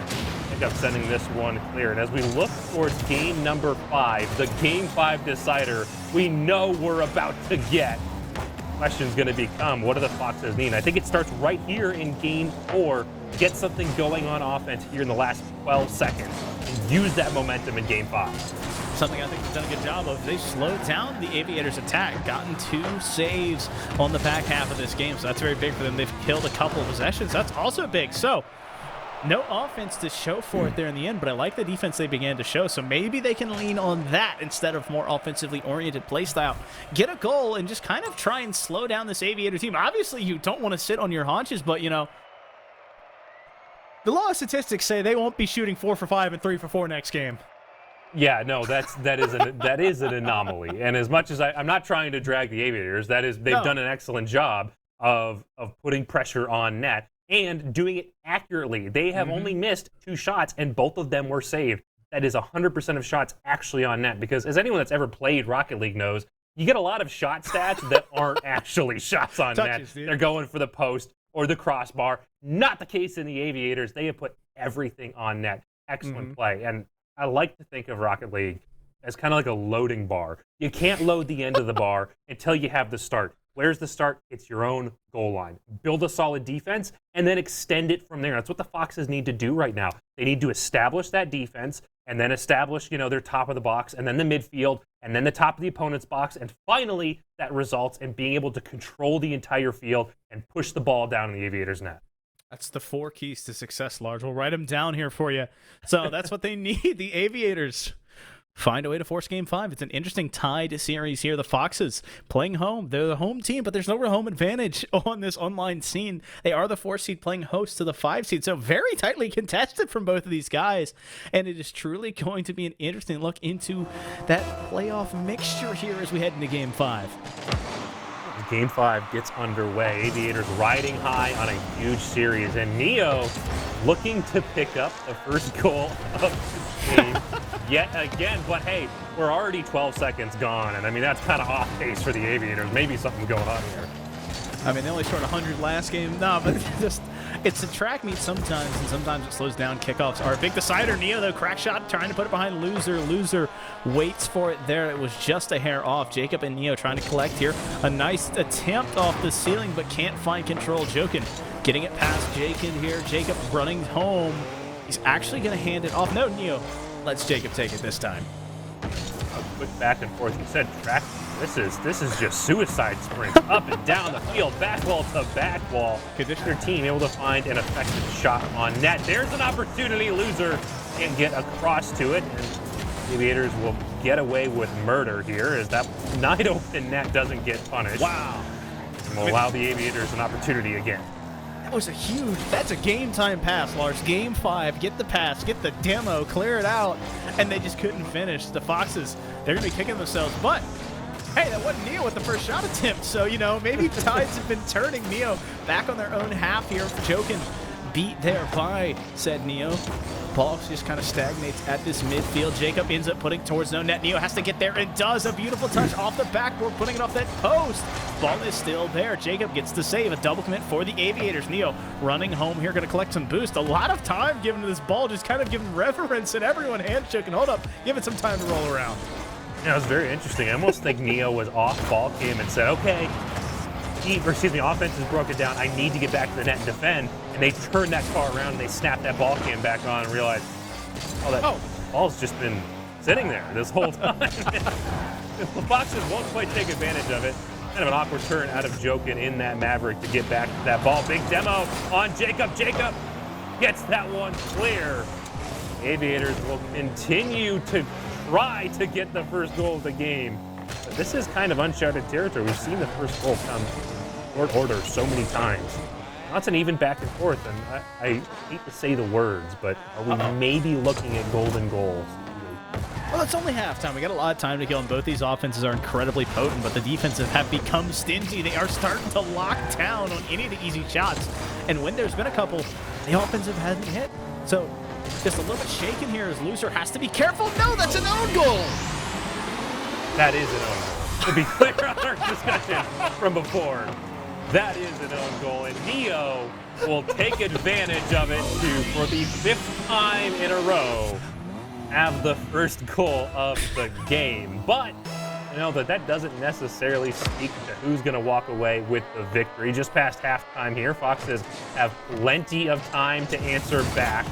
A: Jacob sending this one clear. And as we look towards game number 5, the game 5 decider, we know we're about to get. Question's going to become, what do the Foxes need? I think it starts right here in game 4. Get something going on offense here in the last 12 seconds and use that momentum in game 5.
B: Something I think they've done a good job of. They've slowed down the Aviators' attack, gotten 2 saves on the back half of this game, so that's very big for them. They've killed a couple of possessions. That's also big. So no offense to show for it there in the end, but I like the defense they began to show, so maybe they can lean on that instead of more offensively oriented play style. Get a goal and just kind of try and slow down this Aviator team. Obviously, you don't want to sit on your haunches, but, you know, the law of statistics say they won't be shooting 4 for 5 and 3 for 4 next game.
A: Yeah, no, that is an anomaly. And as much as I'm not trying to drag the Aviators, they've done an excellent job of putting pressure on net. and doing it accurately. They have only missed 2 shots, and both of them were saved. That is 100% of shots actually on net, because as anyone that's ever played Rocket League knows, you get a lot of shot stats that aren't actually shots on net.
B: Dude.
A: They're going for the post or the crossbar. Not the case in the Aviators. They have put everything on net. Excellent play. And I like to think of Rocket League as kind of like a loading bar. You can't load the end of the bar until you have the start. Where's the start? It's your own goal line. Build a solid defense and then extend it from there. That's what the Foxes need to do right now. They need to establish that defense and then establish, their top of the box and then the midfield and then the top of the opponent's box. And finally, that results in being able to control the entire field and push the ball down in the Aviators' net.
B: That's the 4 keys to success, Lars. We'll write them down here for you. So that's what they need, the Aviators. Find a way to force Game 5. It's an interesting tied series here. The Foxes playing home. They're the home team, but there's no real home advantage on this online scene. They are the 4 seed playing host to the 5 seed, so very tightly contested from both of these guys. And it is truly going to be an interesting look into that playoff mixture here as we head into Game 5.
A: Game 5 gets underway. Aviators riding high on a huge series, and Neo looking to pick up the first goal of the game yet again. But hey, we're already 12 seconds gone, and I mean, that's kind of off pace for the Aviators. Maybe something's going on here.
B: I mean, they only scored 100 last game. No, but it's a track meet sometimes, and sometimes it slows down. Kickoffs are a big decider. Neo, though, crack shot, trying to put it behind Loser. Loser waits for it there. It was just a hair off. Jacob and Neo trying to collect here. A nice attempt off the ceiling, but can't find control. Jokin getting it past Jacob here. Jacob running home. He's actually going to hand it off. No, Neo lets Jacob take it this time.
A: A quick back and forth. You said track. This is just suicide sprints up and down the field, back wall to back wall. Their team able to find an effective shot on net. There's an opportunity. Loser can't get across to it, and the Aviators will get away with murder here as that wide open net doesn't get punished.
B: Wow.
A: And will allow the Aviators an opportunity again.
B: That's a game time pass, Lars. Game 5, get the pass, get the demo, clear it out, and they just couldn't finish. The Foxes, they're going to be kicking themselves, but hey, that wasn't Neo with the first shot attempt, so, maybe tides have been turning. Neo back on their own half here. Jokin beat there by said Neo. Ball just kind of stagnates at this midfield. Jacob ends up putting towards no net. Neo has to get there and does. A beautiful touch off the backboard, putting it off that post. Ball is still there. Jacob gets the save. A double commit for the Aviators. Neo running home here, going to collect some boost. A lot of time given to this ball, just kind of giving reverence, and everyone handshaking. Hold up, give it some time to roll around.
A: Yeah, it was very interesting. I almost think Neo was off ball game and said, okay, offense is broken down. I need to get back to the net and defend. And they turned that car around and they snapped that ball cam back on and realized, ball's just been sitting there this whole time. The Foxes won't quite take advantage of it. Kind of an awkward turn out of Jokin in that Maverick to get back to that ball. Big demo on Jacob. Jacob gets that one clear. Aviators will continue to try to get the first goal of the game. But this is kind of uncharted territory. We've seen the first goal come short order so many times. Now it's an even back and forth, and I hate to say the words, but are we maybe looking at golden goals?
B: Well, it's only halftime. We got a lot of time to kill, and both these offenses are incredibly potent, but the defensive have become stingy. They are starting to lock down on any of the easy shots, and when there's been a couple, the offensive hasn't hit. So just a little bit shaken here as Loser has to be careful. No, that's an own goal.
A: That is an own goal. To be clear on our discussion from before, that is an own goal, and Neo will take advantage of it for the 5th time in a row, have the first goal of the game. But that doesn't necessarily speak to who's going to walk away with the victory. Just past halftime here, Foxes have plenty of time to answer back.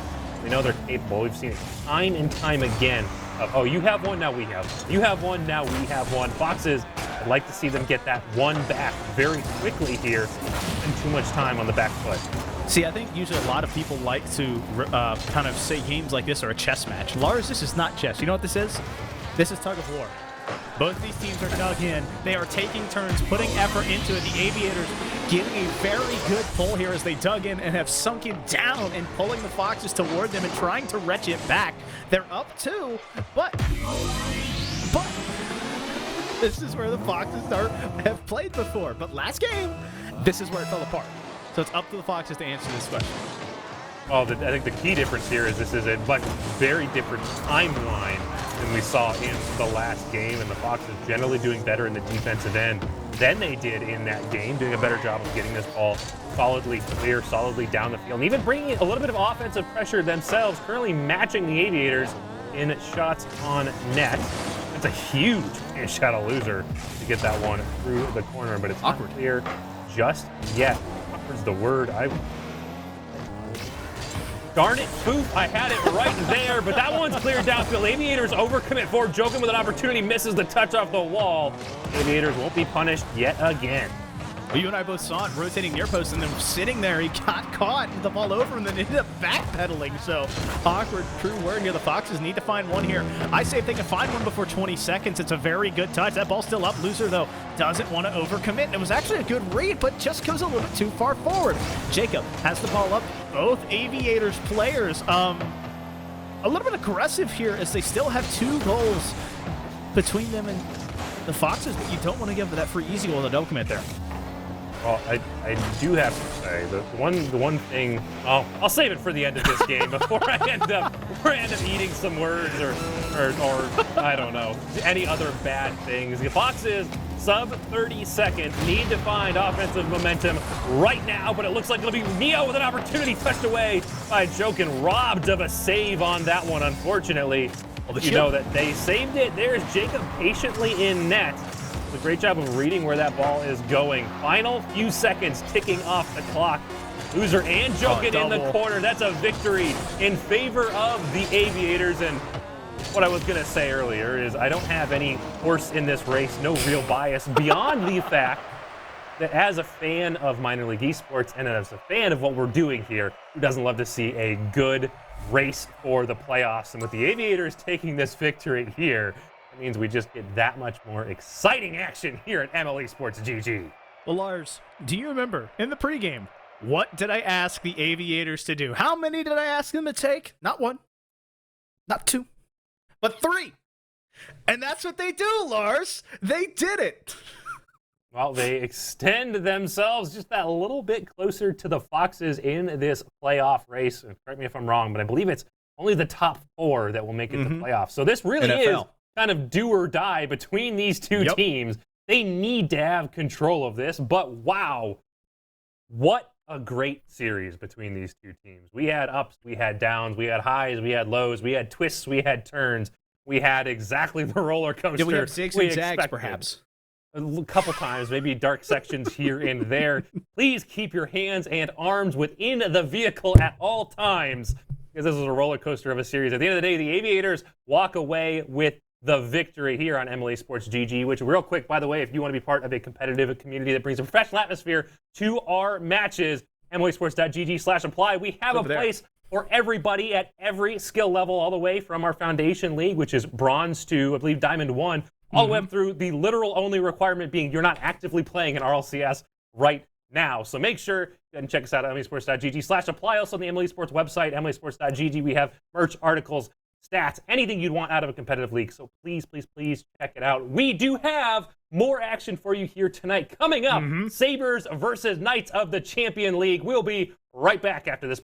A: We know they're capable. We've seen it time and time again of, you have one, now we have. You have one, now we have one. Foxes, I'd like to see them get that one back very quickly here. Spend too much time on the back foot.
B: See, I think usually a lot of people like to kind of say games like this are a chess match. Lars, this is not chess. You know what this is? This is tug of war. Both these teams are dug in. They are taking turns, putting effort into it. The Aviators getting a very good pull here as they dug in and have sunken down and pulling the Foxes toward them and trying to retch it back. They're up 2, but this is where the Foxes have played before. But last game, this is where it fell apart. So it's up to the Foxes to answer this question.
A: Well, I think the key difference here is this is a very different timeline than we saw in the last game, and the Foxes generally doing better in the defensive end than they did in that game, doing a better job of getting this ball solidly clear, solidly down the field, and even bringing a little bit of offensive pressure themselves, currently matching the Aviators in shots on net. It's a huge shot loser to get that one through the corner, but it's
B: awkward.
A: Not clear just yet. Awkward's the word. Darn it, poof, I had it right there, but that one's cleared downfield. Aviators overcommit forward, Jokin with an opportunity, misses the touch off the wall. Aviators won't be punished yet again.
B: Well, you and I both saw it rotating near post, and then sitting there, he got caught with the ball over and then ended up backpedaling. So awkward, true word here. The Foxes need to find one here. I say if they can find one before 20 seconds, it's a very good touch. That ball's still up. Loser, though, doesn't want to overcommit. It was actually a good read, but just goes a little bit too far forward. Jacob has the ball up. Both Aviators players, a little bit aggressive here as they still have 2 goals between them and the Foxes, but you don't want to give that free easy goal to double commit there.
A: Well, I do have to say the one thing. I'll save it for the end of this game before I end up eating some words or I don't know, any other bad things. The Foxes sub 30 seconds need to find offensive momentum right now, but it looks like it'll be Neo with an opportunity touched away by Jokin, robbed of a save on that one, unfortunately. You know that they saved it. There's Jacob patiently in net. A great job of reading where that ball is going. Final few seconds ticking off the clock. Loser and Jokin in the corner. That's a victory in favor of the Aviators. And what I was going to say earlier is I don't have any horse in this race, no real bias, beyond the fact that as a fan of minor league esports and as a fan of what we're doing here, who doesn't love to see a good race for the playoffs? And with the Aviators taking this victory here, that means we just get that much more exciting action here at MLE Sports GG.
B: Well, Lars, do you remember in the pregame, what did I ask the Aviators to do? How many did I ask them to take? Not 1, not 2, but 3. And that's what they do, Lars. They did it.
A: Well, they extend themselves just that little bit closer to the Foxes in this playoff race. And correct me if I'm wrong, but I believe it's only the top 4 that will make it to playoffs. So this really is kind of do or die between these two teams. They need to have control of this, but wow, what a great series between these two teams. We had ups, we had downs, we had highs, we had lows, we had twists, we had turns, we had exactly the roller coaster.
B: Did we have zigs and zags, perhaps?
A: A couple times, maybe dark sections here and there. Please keep your hands and arms within the vehicle at all times, because this is a roller coaster of a series. At the end of the day, the Aviators walk away with the victory here on MLE Sports GG, which, real quick, by the way, if you want to be part of a competitive community that brings a professional atmosphere to our matches, MLEsports.gg/apply, we have a place for everybody at every skill level, all the way from our Foundation League, which is Bronze to, I believe, Diamond 1, all the way up through the literal only requirement being you're not actively playing in RLCS right now. So make sure and check us out at MLEsports.gg/apply. Also on the MLE Sports website, MLEsports.gg, we have merch, articles, stats, anything you'd want out of a competitive league. So please, please, please check it out. We do have more action for you here tonight. Coming up, Sabres versus Knights of the Champion League. We'll be right back after this.